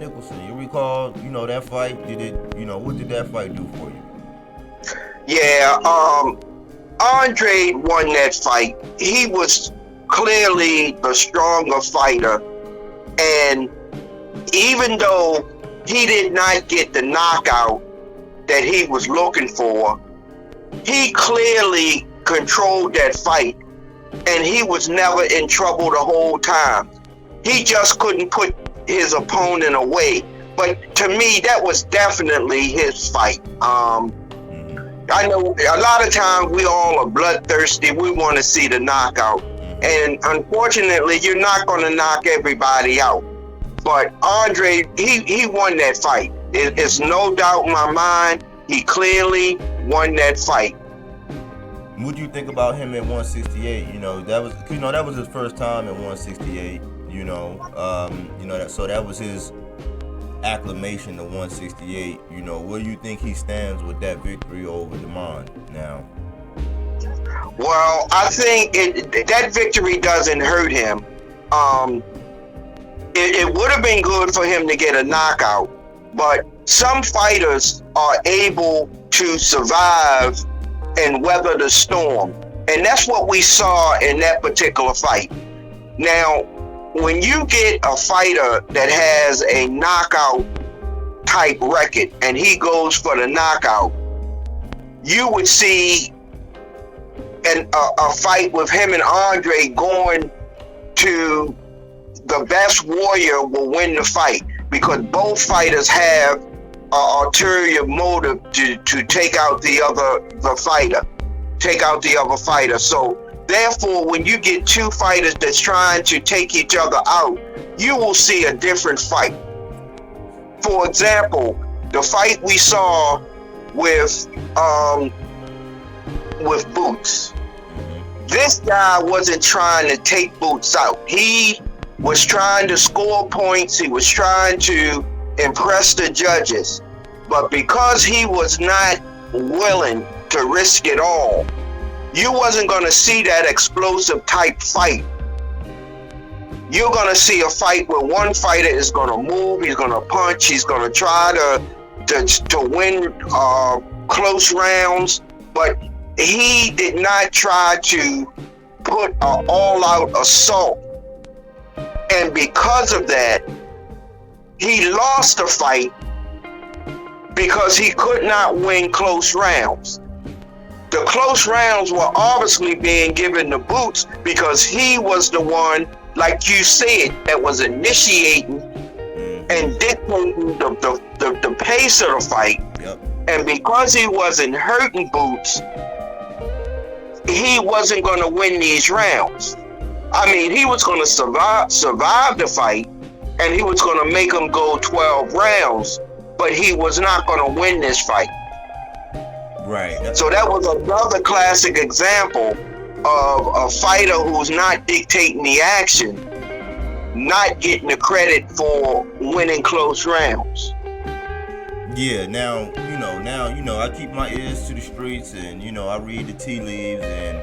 Nicholson. You recall, that fight? What did that fight do for you? Yeah, Andre won that fight. He was clearly the stronger fighter, and even though he did not get the knockout that he was looking for, he clearly controlled that fight, and he was never in trouble the whole time. He just couldn't put his opponent away. But to me, that was definitely his fight. I know a lot of times we all are bloodthirsty. We want to see the knockout. And unfortunately, you're not going to knock everybody out. But Andre, he won that fight. It's no doubt in my mind. He clearly won that fight. What do you think about him at 168? That was his first time at 168. So that was his acclamation to 168. Where do you think he stands with that victory over DeMond now? Well, I think that victory doesn't hurt him. It would have been good for him to get a knockout, but some fighters are able to survive and weather the storm, and that's what we saw in that particular fight. Now, when you get a fighter that has a knockout type record and he goes for the knockout, you would see a fight with him and Andre going to the best warrior will win the fight, because both fighters have an ulterior motive to take out the other fighter. So therefore, when you get two fighters that's trying to take each other out, you will see a different fight. For example, the fight we saw with Boots. This guy wasn't trying to take Boots out. He was trying to score points. He was trying to impress the judges. But because he was not willing to risk it all, you wasn't going to see that explosive type fight. You're going to see a fight where one fighter is going to move, he's going to punch, he's going to try to win close rounds, but he did not try to put an all-out assault. And because of that, he lost the fight because he could not win close rounds. The close rounds were obviously being given to Boots because he was the one, like you said, that was initiating and dictating the pace of the fight. Yep. And because he wasn't hurting Boots, he wasn't going to win these rounds. I mean, he was going to survive the fight, and he was going to make him go 12 rounds, but he was not going to win this fight. Right. So that was another classic example of a fighter who's not dictating the action, not getting the credit for winning close rounds. Yeah, now, I keep my ears to the streets, and, I read the tea leaves, and,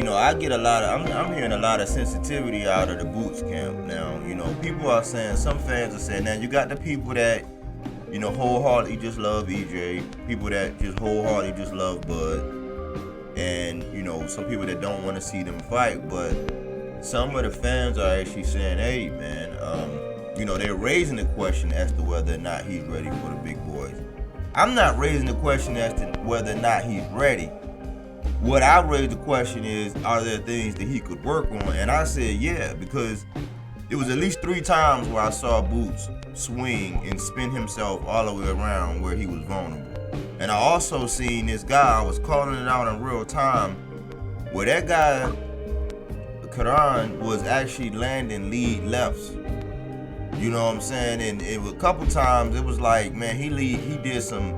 I get I'm hearing a lot of sensitivity out of the Boots camp now. People are saying, some fans are saying, now you got the people that, wholeheartedly just love EJ, people that just wholeheartedly just love Bud, and, some people that don't want to see them fight, but some of the fans are actually saying, hey, man, they're raising the question as to whether or not he's ready for the big boys. I'm not raising the question as to whether or not he's ready. What I raised the question is, are there things that he could work on? And I said, yeah, because it was at least 3 times where I saw Boots swing and spin himself all the way around where he was vulnerable. And I also seen this guy, I was calling it out in real time, where that guy, Karan, was actually landing lead lefts. You know what I'm saying? And it was a couple times, it was like, man, he did some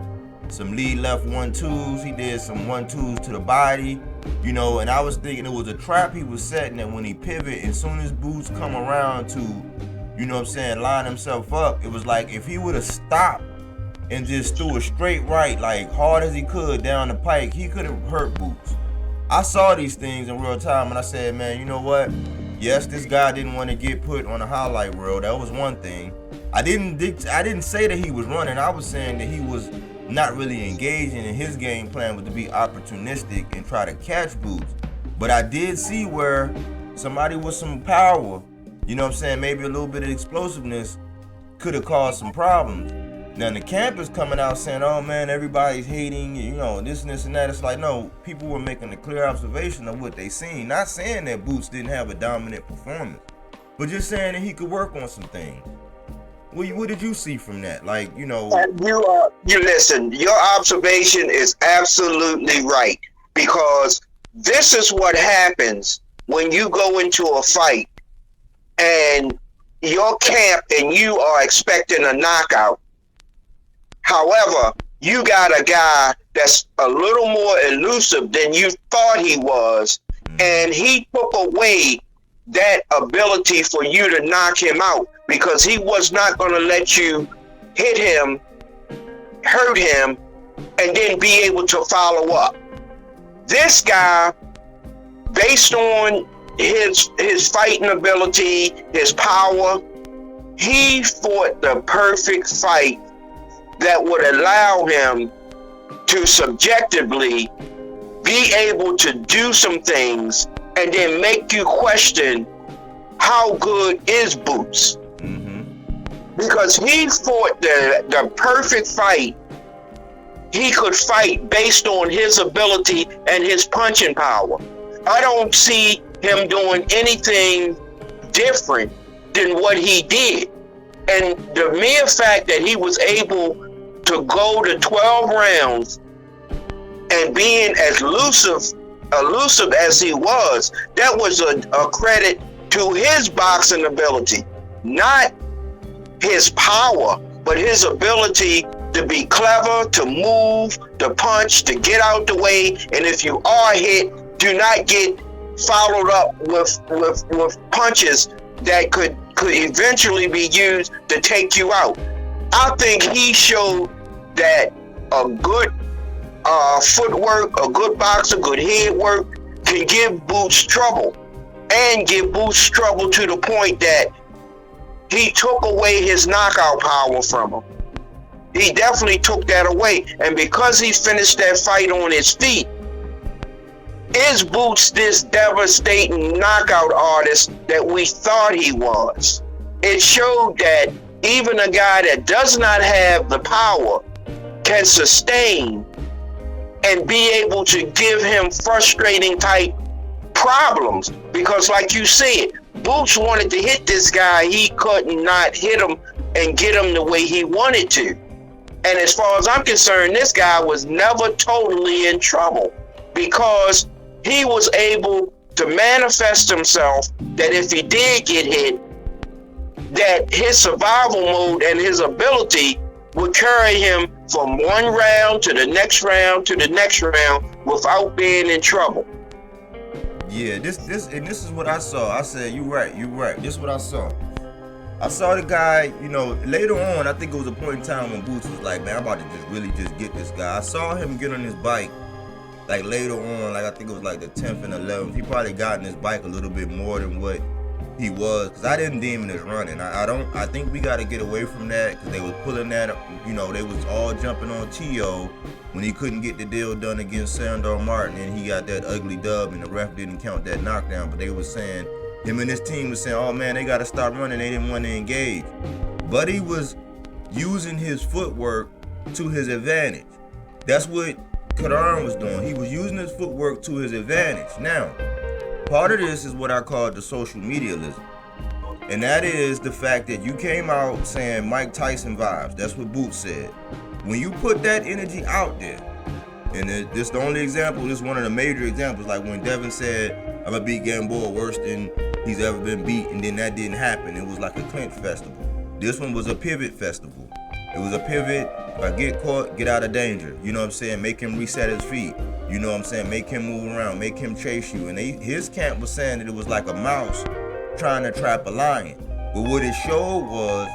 lead left 1-2s, he did some 1-2s to the body, and I was thinking it was a trap he was setting, that when he pivot, as soon as Boots come around to, line himself up, it was like if he would have stopped and just threw a straight right, like hard as he could down the pike, he could have hurt Boots. I saw these things in real time, and I said, man, you know what? Yes, this guy didn't want to get put on a highlight reel. That was one thing. I didn't say that he was running. I was saying that he was not really engaging, and his game plan was to be opportunistic and try to catch Boots. But I did see where somebody with some power, you know what I'm saying, maybe a little bit of explosiveness could have caused some problems. Now the camp is coming out saying, oh man, everybody's hating, you know, this and that. It's like, no, people were making a clear observation of what they seen. Not saying that Boots didn't have a dominant performance, but just saying that he could work on some things. What did you see from that? Like, you know, you listen. Your observation is absolutely right, because this is what happens when you go into a fight and your camp and you are expecting a knockout. However, you got a guy that's a little more elusive than you thought he was, and he took away that ability for you to knock him out, because he was not going to let you hit him, hurt him, and then be able to follow up. This guy, based on his fighting ability, his power, he fought the perfect fight that would allow him to subjectively be able to do some things and then make you question how good is Boots. Because he fought the perfect fight. He could fight based on his ability and his punching power. I don't see him doing anything different than what he did. And the mere fact that he was able to go to 12 rounds and being as elusive as he was, that was a credit to his boxing ability, not his power, but his ability to be clever, to move, to punch, to get out the way, and if you are hit, do not get followed up with punches that could eventually be used to take you out. I think he showed that a good footwork, a good boxer, good head work can give Boots trouble, and give Boots trouble to the point that he took away his knockout power from him. He definitely took that away, and because he finished that fight on his feet, is Boots this devastating knockout artist that we thought he was? It showed that even a guy that does not have the power can sustain and be able to give him frustrating type problems, because like you said, Boots wanted to hit this guy, he could not hit him and get him the way he wanted to. And as far as I'm concerned, this guy was never totally in trouble, because he was able to manifest himself that if he did get hit, that his survival mode and his ability would carry him from one round to the next round to the next round without being in trouble. Yeah, this is what I saw. I said, you're right. This is what I saw. I saw the guy, you know, later on, I think it was a point in time when Boots was like, man, I'm about to really get this guy. I saw him get on his bike, like later on, like I think it was like the 10th and 11th. He probably got on his bike a little bit more than what he was, because I didn't deem it as running. I think we got to get away from that, because they was pulling that, you know, they was all jumping on T.O. when he couldn't get the deal done against Sandor Martin, and he got that ugly dub, and the ref didn't count that knockdown. But they was saying, him and his team was saying, oh man, they got to stop running, they didn't want to engage. But he was using his footwork to his advantage. That's what Jaron was doing. He was using his footwork to his advantage. Now, part of this is what I call the social medialism. And that is the fact that you came out saying Mike Tyson vibes. That's what Boots said. When you put that energy out there, and this is the only example, this is one of the major examples, like when Devin said, I'm gonna beat Gamboa worse than he's ever been beat, and then that didn't happen. It was like a clinch festival. This one was a pivot festival. It was a pivot. If I get caught, get out of danger. You know what I'm saying? Make him reset his feet. You know what I'm saying? Make him move around. Make him chase you. And his camp was saying that it was like a mouse trying to trap a lion. But what it showed was,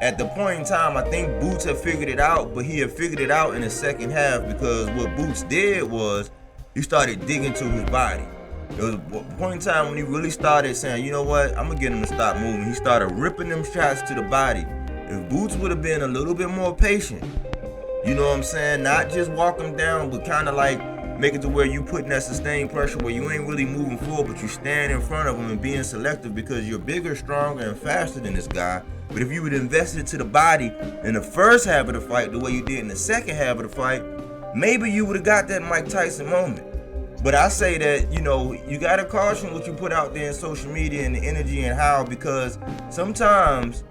at the point in time, I think Boots had figured it out, but he had figured it out in the second half, because what Boots did was he started digging to his body. There was a point in time when he really started saying, you know what, I'm going to get him to stop moving. He started ripping them shots to the body. If Boots would have been a little bit more patient, you know what I'm saying? Not just walk him down, but kind of like make it to where you putting that sustained pressure where you ain't really moving forward, but you stand in front of him and being selective because you're bigger, stronger, and faster than this guy. But if you would invest it to the body in the first half of the fight the way you did in the second half of the fight, maybe you would have got that Mike Tyson moment. But I say that, you know, you got to caution what you put out there in social media and the energy and how, because sometimes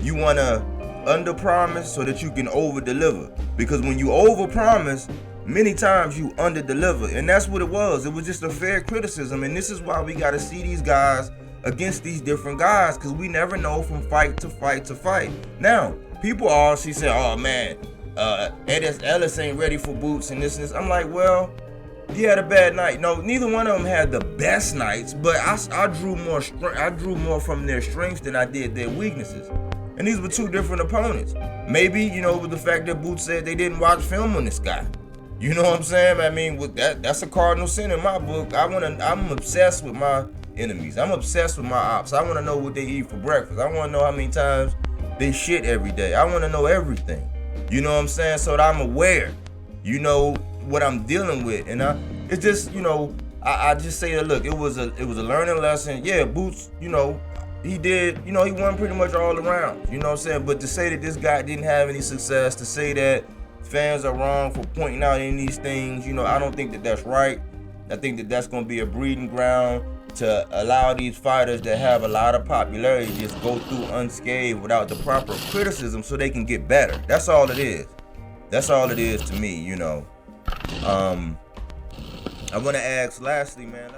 you want to under-promise so that you can over-deliver. Because when you over-promise, many times you under-deliver. And that's what it was. It was just a fair criticism. And this is why we got to see these guys against these different guys, because we never know from fight to fight to fight. Now, people all she said, oh man, Ellis ain't ready for Boots and this and this. I'm like, well, he had a bad night. No, neither one of them had the best nights, but I drew more from their strengths than I did their weaknesses. And these were two different opponents. Maybe, you know, with the fact that Boots said they didn't watch film on this guy. You know what I'm saying? I mean, with that's a cardinal sin in my book. I'm obsessed with my enemies. I'm obsessed with my ops. I want to know what they eat for breakfast. I want to know how many times they shit every day. I want to know everything. You know what I'm saying? So that I'm aware, you know, what I'm dealing with. And it's just, you know, I just say that, look, it was a learning lesson. Yeah, Boots, you know, he did, you know, he won pretty much all around. You know what I'm saying? But to say that this guy didn't have any success, to say that fans are wrong for pointing out any of these things, you know, I don't think that that's right. I think that that's going to be a breeding ground to allow these fighters that have a lot of popularity just go through unscathed without the proper criticism so they can get better. That's all it is. That's all it is to me, you know. I want to ask lastly, man,